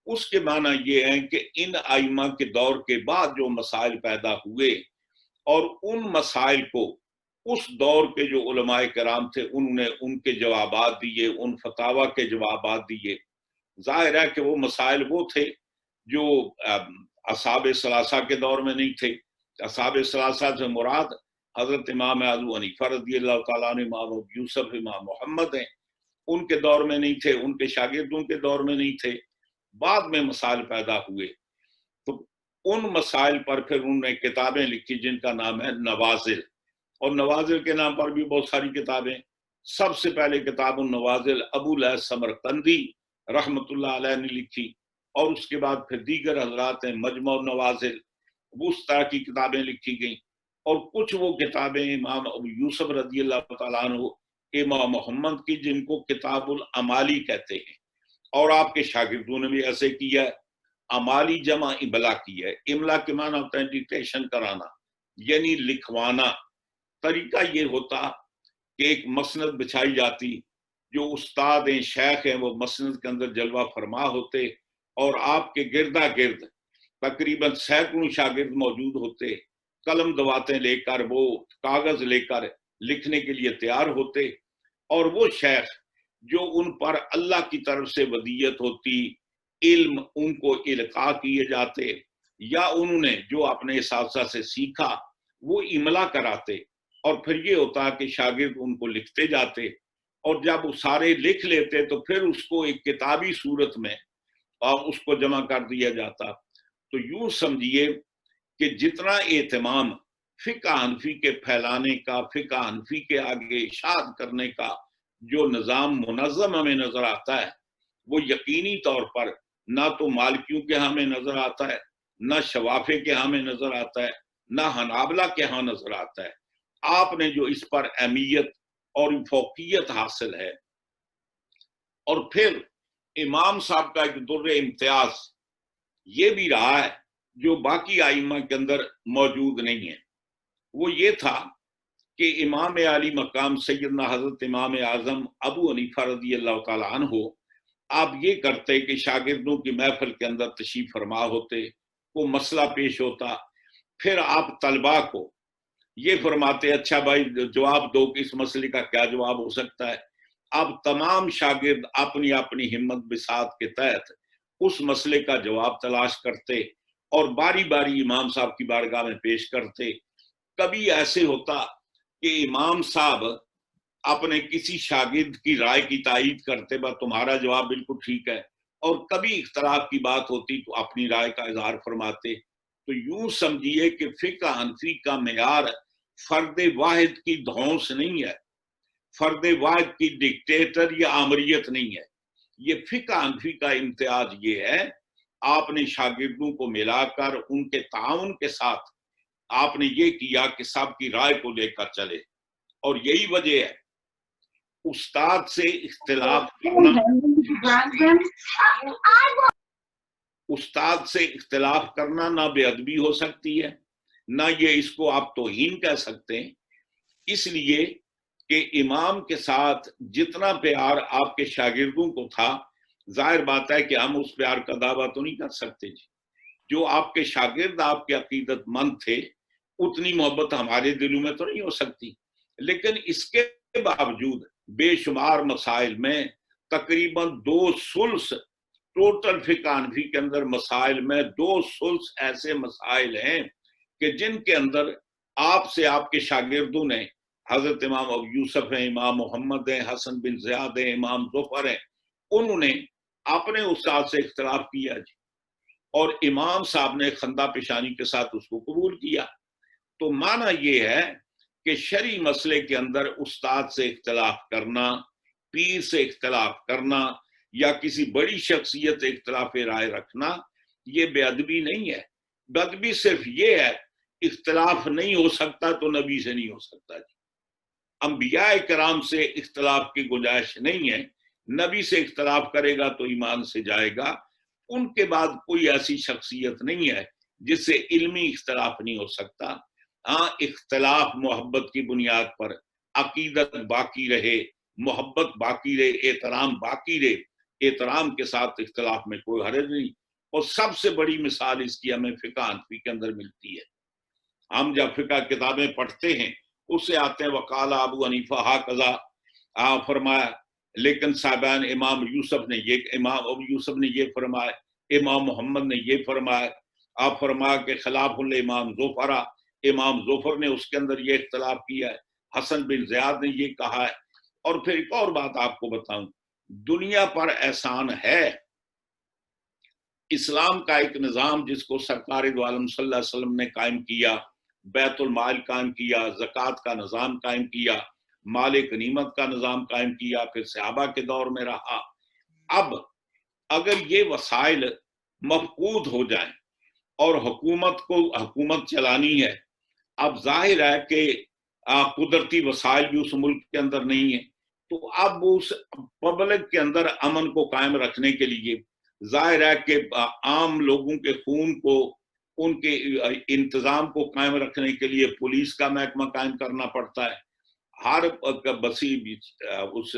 اس کے معنی یہ ہے کہ ان ائمہ کے دور کے بعد جو مسائل پیدا ہوئے اور ان مسائل کو اس دور کے جو علماء کرام تھے انہوں نے ان کے جوابات دیے، ان فتاوی کے جوابات دیے۔ ظاہر ہے کہ وہ مسائل وہ تھے جو اصحاب ثلاثہ کے دور میں نہیں تھے۔ اصحاب ثلاثہ سے مراد حضرت امام ابو حنیفہ رضی اللہ تعالیٰ عنہ، امام ابو یوسف، امام محمد ہیں، ان کے دور میں نہیں تھے، ان کے شاگردوں کے دور میں نہیں تھے، بعد میں مسائل پیدا ہوئے۔ تو ان مسائل پر پھر انہوں نے کتابیں لکھی جن کا نام ہے نوازل، اور نوازل کے نام پر بھی بہت ساری کتابیں۔ سب سے پہلے کتاب النوازل ابو الیاس سمرقندی رحمت اللہ علیہ نے لکھی، اور اس کے بعد پھر دیگر حضرات ہیں، مجمع النوازل، اس طرح کی کتابیں لکھی گئیں۔ اور کچھ وہ کتابیں امام ابو یوسف رضی اللہ تعالیٰ عنہ، امام محمد کی، جن کو کتاب العمالی کہتے ہیں، اور آپ کے شاگردوں نے بھی ایسے کیا ہے۔ عمالی جمع املا کی ہے، املا کے معنی ہوتا ہے ڈکٹیشن کرانا، یعنی لکھوانا۔ طریقہ یہ ہوتا کہ ایک مسند بچھائی جاتی، جو استاد ہیں، شیخ ہیں، وہ مسند کے اندر جلوہ فرما ہوتے، اور آپ کے گردا گرد تقریباً سینکڑوں شاگرد موجود ہوتے، قلم دواتیں لے کر، وہ کاغذ لے کر لکھنے کے لیے تیار ہوتے، اور وہ شیخ جو ان پر اللہ کی طرف سے ودیت ہوتی، علم ان کو القاء کیے جاتے، یا انہوں نے جو اپنے اساتذہ سے سیکھا وہ املا کراتے، اور پھر یہ ہوتا کہ شاگرد ان کو لکھتے جاتے، اور جب وہ سارے لکھ لیتے تو پھر اس کو ایک کتابی صورت میں اس کو جمع کر دیا جاتا۔ تو یوں سمجھیے کہ جتنا اہتمام فقہ حنفی کے پھیلانے کا، فقہ حنفی کے آگے اشاعت کرنے کا جو نظام منظم ہمیں نظر آتا ہے، وہ یقینی طور پر نہ تو مالکیوں کے ہاں میں نظر آتا ہے، نہ شوافے کے ہاں میں نظر آتا ہے، نہ حنابلہ کے ہاں نظر آتا ہے۔ آپ نے جو اس پر اہمیت اور فوقیت حاصل ہے، اور پھر امام صاحب کا ایک در امتیاز یہ بھی رہا ہے جو باقی ائمہ کے اندر موجود نہیں ہے، وہ یہ تھا کہ امام عالی مقام سیدنا حضرت امام اعظم ابو حنیفہ رضی اللہ تعالیٰ عنہ آپ یہ کرتے کہ شاگردوں کی محفل کے اندر تشریف فرما ہوتے، وہ مسئلہ پیش ہوتا، پھر آپ طلباء کو یہ فرماتے، اچھا بھائی جواب دو کہ اس مسئلے کا کیا جواب ہو سکتا ہے۔ اب تمام شاگرد اپنی اپنی ہمت بساط کے تحت اس مسئلے کا جواب تلاش کرتے، اور باری باری امام صاحب کی بارگاہ میں پیش کرتے. کبھی ایسے ہوتا کہ امام صاحب اپنے کسی شاگرد کی رائے کی تائید کرتے، با تمہارا جواب بالکل ٹھیک ہے، اور کبھی اختلاف کی بات ہوتی تو اپنی رائے کا اظہار فرماتے. تو یوں سمجھیے کہ فقہ حنفی کا معیار فرد واحد کی دھونس نہیں ہے، فرد واحد کی ڈکٹیٹر یا آمریت نہیں ہے. یہ فقہ حنفی کا امتیاز یہ ہے، آپ نے شاگردوں کو ملا کر ان کے تعاون کے ساتھ آپ نے یہ کیا کہ سب کی رائے کو لے کر چلے. اور یہی وجہ ہے استاد سے اختلاف کرنا، استاد سے اختلاف کرنا نہ بے ادبی ہو سکتی ہے، نہ یہ اس کو آپ توہین کہہ سکتے ہیں. اس لیے کہ امام کے ساتھ جتنا پیار آپ کے شاگردوں کو تھا، ظاہر بات ہے کہ ہم اس پیار کا دعویٰ تو نہیں کر سکتے جی. جو آپ کے شاگرد آپ کے عقیدت مند تھے، اتنی محبت ہمارے دلوں میں تو نہیں ہو سکتی. لیکن اس کے باوجود بے شمار مسائل میں تقریباً 2/3 ٹوٹل فقہ حنفی کے اندر مسائل میں 2/3 ایسے مسائل ہیں کہ جن کے اندر آپ سے آپ کے شاگردوں نے، حضرت امام ابو یوسف ہیں، امام محمد ہیں، حسن بن زیاد ہیں، امام ظفر ہیں، انہوں نے اپنے استاد سے اختلاف کیا جی، اور امام صاحب نے خندہ پیشانی کے ساتھ اس کو قبول کیا. تو معنی یہ ہے کہ شرعی مسئلے کے اندر استاد سے اختلاف کرنا، پیر سے اختلاف کرنا، یا کسی بڑی شخصیت سے اختلاف رائے رکھنا، یہ بے ادبی نہیں ہے. بے ادبی صرف یہ ہے، اختلاف نہیں ہو سکتا تو نبی سے نہیں ہو سکتا جی. انبیاء کرام سے اختلاف کی گنجائش نہیں ہے، نبی سے اختلاف کرے گا تو ایمان سے جائے گا. ان کے بعد کوئی ایسی شخصیت نہیں ہے جس سے علمی اختلاف نہیں ہو سکتا. ہاں، اختلاف محبت کی بنیاد پر، عقیدت باقی رہے، محبت باقی رہے، احترام باقی رہے، احترام کے ساتھ اختلاف میں کوئی حرج نہیں. اور سب سے بڑی مثال اس کی ہمیں فقہ حنفی کے اندر ملتی ہے. ہم جب فقہ کتابیں پڑھتے ہیں اس سے آتے ہیں وقال ابو حنیفہ ہاکذا، فرمایا، لیکن صاحبان امام یوسف نے یہ، امام ابو یوسف نے یہ فرمایا، امام محمد نے یہ فرمایا. آپ فرمایا کہ خلاف الامام ظفر، امام ظفر نے اس کے اندر یہ اختلاف کیا ہے، حسن بن زیاد نے یہ کہا ہے. اور پھر ایک اور بات آپ کو بتاؤں، دنیا پر احسان ہے، اسلام کا ایک نظام جس کو سرکار دو عالم صلی اللہ علیہ وسلم نے قائم کیا، بیت المال قائم کیا، زکوٰۃ کا نظام قائم کیا، مال غنیمت کا نظام قائم کیا، پھر صحابہ کے دور میں رہا. اب اگر یہ وسائل مفقود ہو جائیں اور حکومت کو حکومت چلانی ہے، اب ظاہر ہے کہ قدرتی وسائل بھی اس ملک کے اندر نہیں ہیں، تو اب اس پبلک کے اندر امن کو قائم رکھنے کے لیے ظاہر ہے کہ عام لوگوں کے خون کو، ان کے انتظام کو قائم رکھنے کے لیے پولیس کا محکمہ قائم کرنا پڑتا ہے. ہر بسی اس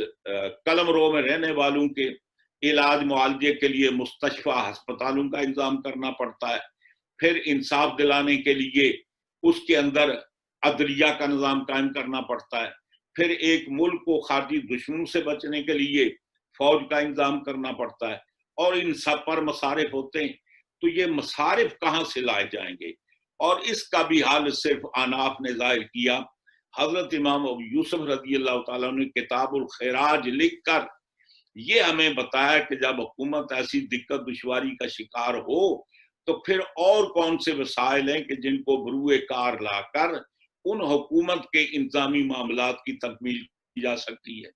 قلم رو میں رہنے والوں کے علاج معالجے کے لیے مستشفیٰ ہسپتالوں کا انتظام کرنا پڑتا ہے. پھر انصاف دلانے کے لیے اس کے اندر عدلیہ کا نظام قائم کرنا پڑتا ہے. پھر ایک ملک کو خارجی دشمنوں سے بچنے کے لیے فوج کا انتظام کرنا پڑتا ہے، اور ان سب پر مصارف ہوتے ہیں. تو یہ مصارف کہاں سے لائے جائیں گے؟ اور اس کا بھی حال صرف اناف نے ظاہر کیا. حضرت امام ابو یوسف رضی اللہ تعالیٰ نے کتاب الخراج لکھ کر یہ ہمیں بتایا کہ جب حکومت ایسی دقت دشواری کا شکار ہو تو پھر اور کون سے وسائل ہیں کہ جن کو بروئے کار لا کر ان حکومت کے انتظامی معاملات کی تکمیل کی جا سکتی ہے.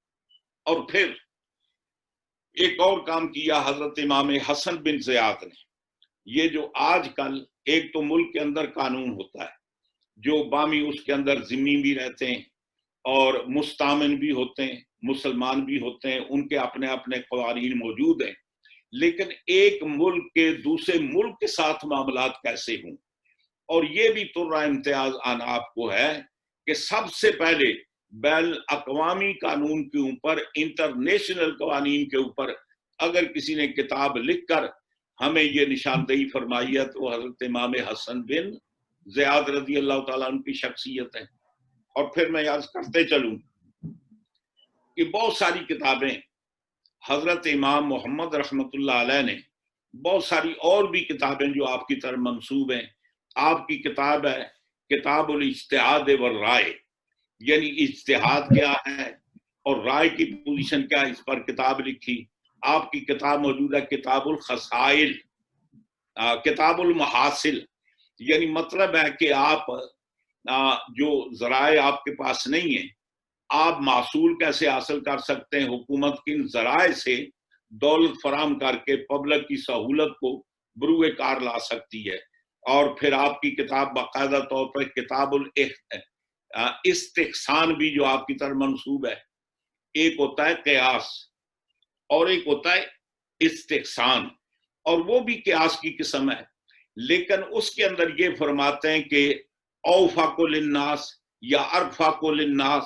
اور پھر ایک اور کام کیا حضرت امام حسن بن زیاد نے. یہ جو آج کل ایک تو ملک کے اندر قانون ہوتا ہے جو بامی اس کے اندر ذمی بھی رہتے ہیں اور مستامن بھی ہوتے ہیں، مسلمان بھی ہوتے ہیں، ان کے اپنے اپنے قوانین موجود ہیں، لیکن ایک ملک کے دوسرے ملک کے ساتھ معاملات کیسے ہوں. اور یہ بھی ترا امتیاز آنا آپ کو ہے کہ سب سے پہلے بین الاقوامی قانون کے اوپر، انٹرنیشنل قوانین کے اوپر اگر کسی نے کتاب لکھ کر ہمیں یہ نشاندہی فرمائی ہے تو حضرت امام حسن بن زیاد رضی اللہ تعالیٰ عنہ کی شخصیت ہے. اور پھر میں یاد کرتے چلوں کہ بہت ساری کتابیں حضرت امام محمد رحمت اللہ علیہ نے بہت ساری اور بھی کتابیں جو آپ کی طرف منسوب ہیں. آپ کی کتاب ہے کتاب الاجتہاد والرائے، یعنی اجتہاد کیا ہے اور رائے کی پوزیشن کیا ہے، اس پر کتاب لکھی. آپ کی کتاب موجود ہے کتاب الخصائل، کتاب المحاصل، یعنی مطلب ہے کہ آپ جو ذرائع آپ کے پاس نہیں ہیں، آپ محصول کیسے حاصل کر سکتے ہیں، حکومت کن ذرائع سے دولت فراہم کر کے پبلک کی سہولت کو بروئے کار لا سکتی ہے. اور پھر آپ کی کتاب باقاعدہ طور پر کتاب الاستحسان بھی جو آپ کی طرف منسوب ہے. ایک ہوتا ہے قیاس اور ایک ہوتا ہے استحسان، اور وہ بھی قیاس کی قسم ہے، لیکن اس کے اندر یہ فرماتے ہیں کہ اوفا کو للناس یا ارفا کو للناس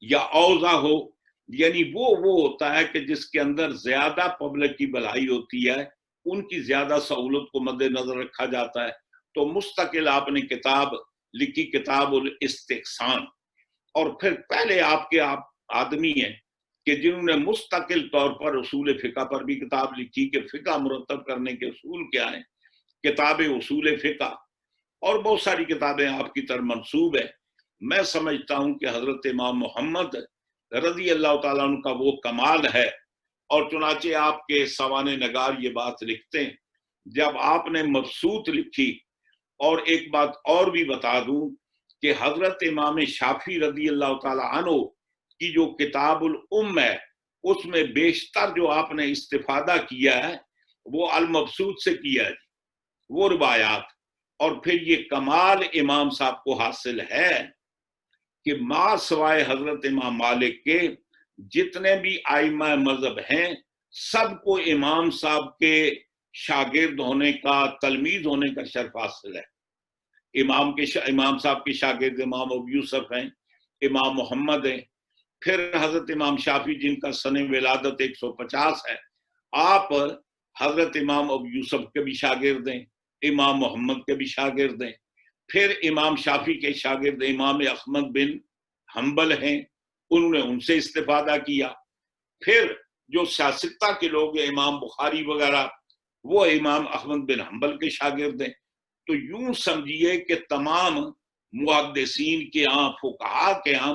یا اوزا ہو، یعنی وہ ہوتا ہے کہ جس کے اندر زیادہ پبلک کی بھلائی ہوتی ہے، ان کی زیادہ سہولت کو مد نظر رکھا جاتا ہے. تو مستقل آپ نے کتاب لکھی کتاب الاستحسان. اور پھر پہلے آپ کے آدمی ہیں کہ جنہوں نے مستقل طور پر اصول فقہ پر بھی کتاب لکھی کہ فقہ مرتب کرنے کے اصول کیا ہیں، کتاب اصول فقہ، اور بہت ساری کتابیں آپ کی طرف منسوب ہے. میں سمجھتا ہوں کہ حضرت امام محمد رضی اللہ تعالیٰ عنہ کا وہ کمال ہے. اور چنانچہ آپ کے سوانح نگار یہ بات لکھتے ہیں، جب آپ نے مبسوط لکھی. اور ایک بات اور بھی بتا دوں کہ حضرت امام شافعی رضی اللہ تعالیٰ عنہ کی جو کتاب الام ہے، اس میں بیشتر جو آپ نے استفادہ کیا ہے وہ المبسوط سے کیا ہے، وہ روایات. اور پھر یہ کمال امام صاحب کو حاصل ہے کہ ما سوائے حضرت امام مالک کے جتنے بھی ائمہ مذہب ہیں، سب کو امام صاحب کے شاگرد ہونے کا، تلمیذ ہونے کا شرف حاصل ہے. امام صاحب کے شاگرد امام ابو یوسف ہیں، امام محمد ہیں، پھر حضرت امام شافعی جن کا سن ولادت 150 ہے، آپ حضرت امام ابو یوسف کے بھی شاگرد ہیں، امام محمد کے بھی شاگرد ہیں. پھر امام شافعی کے شاگرد امام احمد بن حنبل ہیں، انہوں نے ان سے استفادہ کیا. پھر جو سیاستہ کے لوگ ہیں، امام بخاری وغیرہ، وہ امام احمد بن حنبل کے شاگرد ہیں. تو یوں سمجھیے کہ تمام محدثین کے ہاں، فقہا کے ہاں،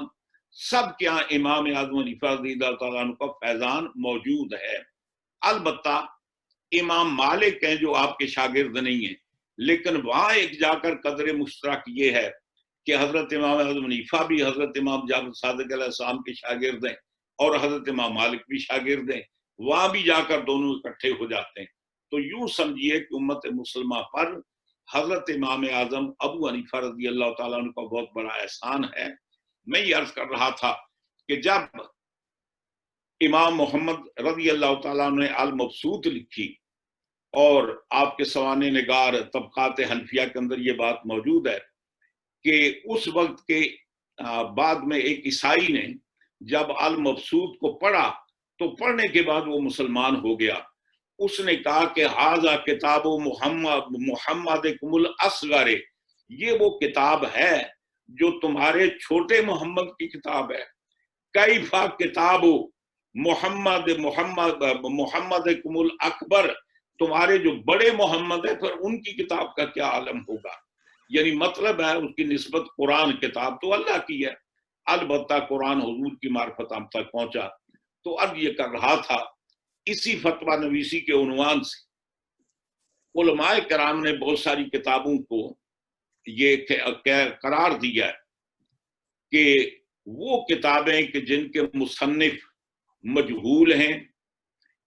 سب کے ہاں امام اعظم حنیفہ رضی اللہ تعالیٰ عنہ کا فیضان موجود ہے. البتہ امام مالک ہیں جو آپ کے شاگرد نہیں ہیں، لیکن وہاں ایک جا کر قدر مشترک یہ ہے کہ حضرت امام اعظم حنیفہ بھی حضرت امام جعفر صادق علیہ السلام کے شاگرد ہیں، اور حضرت امام مالک بھی شاگرد ہیں. وہاں بھی جا کر دونوں اکٹھے ہو جاتے ہیں. تو یوں سمجھیے کہ امت مسلمہ پر حضرت امام اعظم ابو حنیفہ رضی اللہ تعالیٰ عنہ کا بہت بڑا احسان ہے. میں یہ عرض کر رہا تھا کہ جب امام محمد رضی اللہ تعالیٰ عنہ نے المبسوط لکھی، اور آپ کے سوانح نگار طبقات حنفیہ کے اندر یہ بات موجود ہے کہ اس وقت کے بعد میں ایک عیسائی نے جب المبسوط کو پڑھا تو پڑھنے کے بعد وہ مسلمان ہو گیا. اس نے کہا کہ ھذا کتاب محمد کم الاصغر، یہ وہ کتاب ہے جو تمہارے چھوٹے محمد کی کتاب ہے. کیفا کتاب محمد کم الاکبر، تمہارے جو بڑے محمد ہیں، پھر ان کی کتاب کا کیا عالم ہوگا. یعنی مطلب ہے اس کی نسبت قرآن کتاب تو اللہ کی ہے، البتہ قرآن حضور کی معرفت ہم تک پہنچا. تو اب یہ کر رہا تھا، اسی فتویٰ نویسی کے عنوان سے علماء کرام نے بہت ساری کتابوں کو یہ قرار دیا ہے کہ وہ کتابیں کہ جن کے مصنف مجہول ہیں،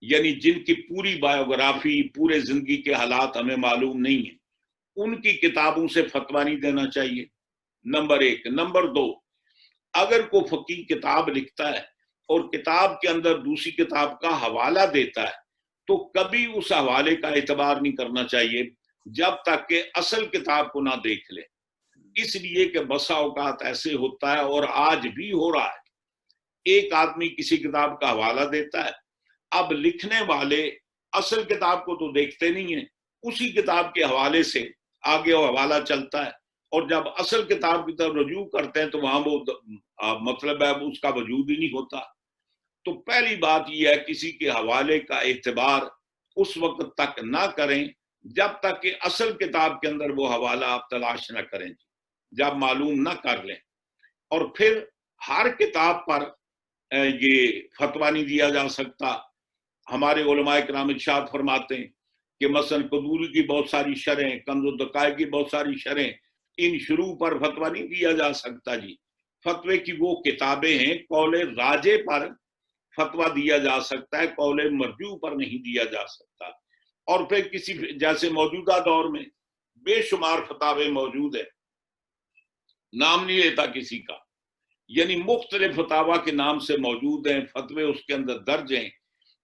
یعنی جن کی پوری بایوگرافی، پورے زندگی کے حالات ہمیں معلوم نہیں ہیں، ان کی کتابوں سے فتویٰ نہیں دینا چاہیے، نمبر ایک. نمبر دو، اگر کوئی فقیہ کتاب لکھتا ہے اور کتاب کے اندر دوسری کتاب کا حوالہ دیتا ہے تو کبھی اس حوالے کا اعتبار نہیں کرنا چاہیے جب تک کہ اصل کتاب کو نہ دیکھ لے. اس لیے کہ بسا اوقات ایسے ہوتا ہے، اور آج بھی ہو رہا ہے، ایک آدمی کسی کتاب کا حوالہ دیتا ہے، اب لکھنے والے اصل کتاب کو تو دیکھتے نہیں ہیں، اسی کتاب کے حوالے سے آگے وہ حوالہ چلتا ہے، اور جب اصل کتاب کی طرف رجوع کرتے ہیں تو وہاں وہ مطلب ہے اس کا وجود ہی نہیں ہوتا. تو پہلی بات یہ ہے کسی کے حوالے کا اعتبار اس وقت تک نہ کریں جب تک کہ اصل کتاب کے اندر وہ حوالہ آپ تلاش نہ کریں، جب معلوم نہ کر لیں۔ اور پھر ہر کتاب پر یہ فتویٰ نہیں دیا جا سکتا۔ ہمارے علماء کرام ارشاد فرماتے ہیں کہ مثلا قدوری کی بہت ساری شرح، کنز الدقائق کی بہت ساری شرح، ان شروع پر فتویٰ نہیں دیا جا سکتا جی۔ فتوے کی وہ کتابیں ہیں، قول راجح پر فتویٰ دیا جا سکتا ہے، قول مرجوح پر نہیں دیا جا سکتا۔ اور پھر کسی جیسے موجودہ دور میں بے شمار فتاوے موجود ہیں، نام نہیں لیتا کسی کا، یعنی مختلف فتاویٰ کے نام سے موجود ہیں، فتوے اس کے اندر درج ہیں،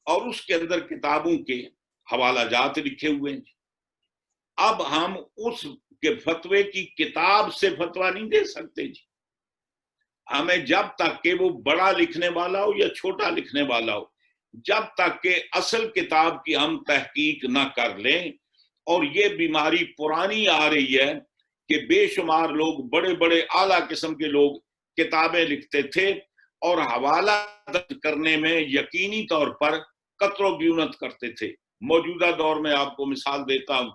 اور اس کے اندر کتابوں کے حوالہ جات لکھے ہوئے ہیں۔ اب ہم اس کے فتوے کی کتاب سے فتویٰ نہیں دے سکتے جی۔ ہمیں جب تک کہ وہ بڑا لکھنے والا ہو یا چھوٹا لکھنے والا ہو، جب تک کہ اصل کتاب کی ہم تحقیق نہ کر لیں، اور یہ بیماری پرانی آ رہی ہے کہ بے شمار لوگ، بڑے بڑے اعلیٰ قسم کے لوگ کتابیں لکھتے تھے اور حوالہ درج کرنے میں یقینی طور پر قطر و بیونت کرتے تھے۔ موجودہ دور میں آپ کو مثال دیتا ہوں،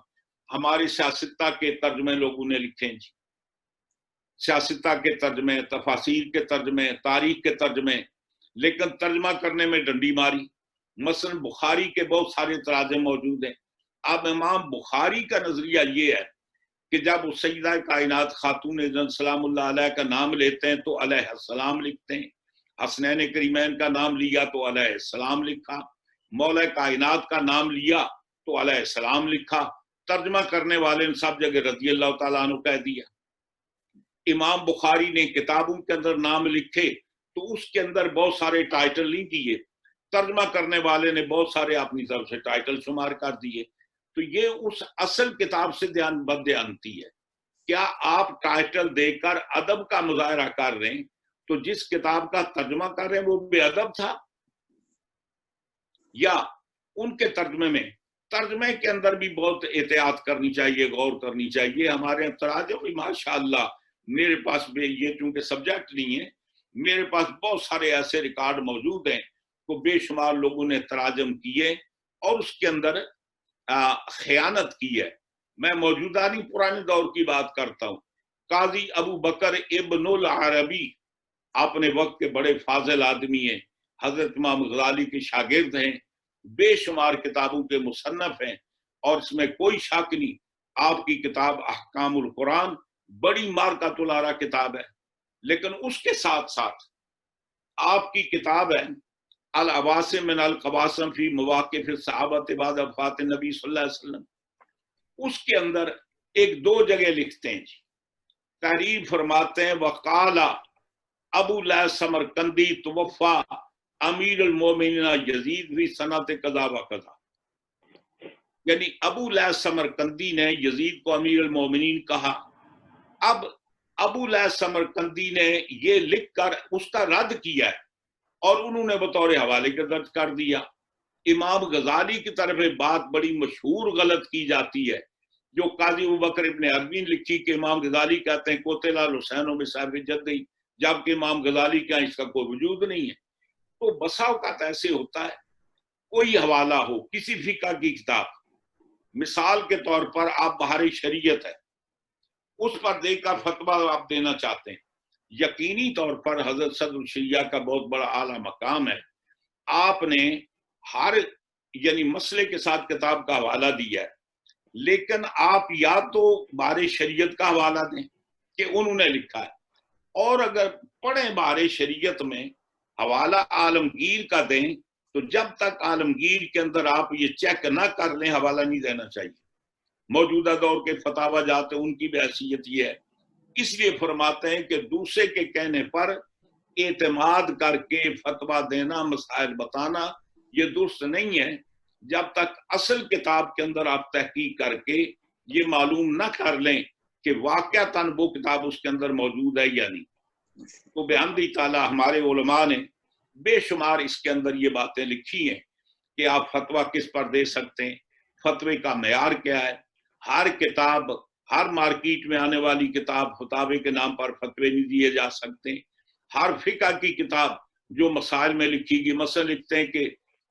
ہماری سیاستہ کے ترجمے لوگوں نے لکھے ہیں جی، سیاستہ کے ترجمے، تفاسیر کے ترجمے، تاریخ کے ترجمے، لیکن ترجمہ کرنے میں ڈنڈی ماری۔ مثلا بخاری کے بہت سارے تراجم موجود ہیں۔ اب امام بخاری کا نظریہ یہ ہے کہ جب وہ سیدہ کائنات خاتون جنت سلام اللہ علیہ کا نام لیتے ہیں تو علیہ السلام لکھتے ہیں، حسنین کریمین کا نام لیا تو علیہ السلام لکھا، مولا کائنات کا نام لیا تو علیہ السلام لکھا، ترجمہ کرنے والے نے سب جگہ رضی اللہ تعالیٰ عنہ کہہ دیا۔ امام بخاری نے کتابوں کے اندر نام لکھے تو اس کے اندر بہت سارے ٹائٹل نہیں دیے، ترجمہ کرنے والے نے بہت سارے اپنی طرف سے ٹائٹل شمار کر دیے۔ تو یہ اس اصل کتاب سے بددیانتی ہے۔ کیا آپ ٹائٹل دے کر ادب کا مظاہرہ کر رہے ہیں تو جس کتاب کا ترجمہ کر رہے ہیں وہ بے ادب تھا؟ یا ان کے ترجمے کے اندر بھی بہت احتیاط کرنی چاہیے، غور کرنی چاہیے۔ ہمارے تراجم بھی ماشاءاللہ، میرے پاس بھی یہ چونکہ سبجیکٹ نہیں ہے، میرے پاس بہت سارے ایسے ریکارڈ موجود ہیں تو بے شمار لوگوں نے تراجم کیے اور اس کے اندر خیانت کی ہے۔ میں موجودہ نہیں، پرانے دور کی بات کرتا ہوں۔ قاضی ابو بکر ابن العربی اپنے وقت کے بڑے فاضل آدمی ہیں، حضرت امام غزالی کے شاگرد ہیں، بے شمار کتابوں کے مصنف ہیں، اور اس میں کوئی شک نہیں آپ کی کتاب احکام القرآن بڑی مارکۃ العارہ کتاب ہے، لیکن اس کے ساتھ ساتھ آپ کی کتاب ہے العواسم من القواسم فی مواقف الصحابۃ بعد وفات النبی صلی اللہ علیہ وسلم، اس کے اندر ایک دو جگہ لکھتے ہیں جی، تحریر فرماتے ہیں وقال ابو لا سمرقندی توفا امیر المومنین یزید فی سنۃ قضا و قضا، یعنی ابو لا سمرقندی نے یزید کو امیر المومنین کہا۔ اب ابو لا سمرقندی نے یہ لکھ کر اس کا رد کیا ہے اور انہوں نے بطور حوالے کا درج کر دیا۔ امام غزالی کی طرف بات بڑی مشہور غلط کی جاتی ہے، جو قاضی ابوبکر ابن عربی نے لکھی کہ امام غزالی کہتے ہیں قتل الحسین بصیف جدی، جبکہ امام غزالی کا اس کا کوئی وجود نہیں ہے۔ تو بسا اوقات ایسے ہوتا ہے، کوئی حوالہ ہو کسی فقہ کی کتاب، مثال کے طور پر آپ بہار شریعت ہے، اس پر دیکھ کر فتویٰ آپ دینا چاہتے ہیں، یقینی طور پر حضرت صدر الشریعہ کا بہت بڑا اعلیٰ مقام ہے، آپ نے ہر یعنی مسئلے کے ساتھ کتاب کا حوالہ دیا ہے، لیکن آپ یا تو بہار شریعت کا حوالہ دیں کہ انہوں نے لکھا ہے، اور اگر پڑھیں بہار شریعت میں حوالہ عالمگیر کا دیں تو جب تک عالمگیر کے اندر آپ یہ چیک نہ کر لیں حوالہ نہیں دینا چاہیے۔ موجودہ دور کے فتاوی جاتے ان کی بھی حیثیت یہ ہے، اس لیے فرماتے ہیں کہ دوسرے کے کہنے پر اعتماد کر کے فتویٰ دینا، مسائل بتانا یہ درست نہیں ہے جب تک اصل کتاب کے اندر آپ تحقیق کر کے یہ معلوم نہ کر لیں کہ واقعتاً وہ کتاب اس کے اندر موجود ہے یا نہیں۔ تو بحمدہ تعالیٰ ہمارے علماء نے بے شمار اس کے اندر یہ باتیں لکھی ہیں کہ آپ فتویٰ کس پر دے سکتے ہیں، فتوے کا معیار کیا ہے۔ ہر کتاب، ہر مارکیٹ میں آنے والی کتاب فتاوے کے نام پر فتوے نہیں دیے جا سکتے۔ ہر فقہ کی کتاب جو مسائل میں لکھی گئی، مثلا لکھتے ہیں کہ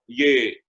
یہ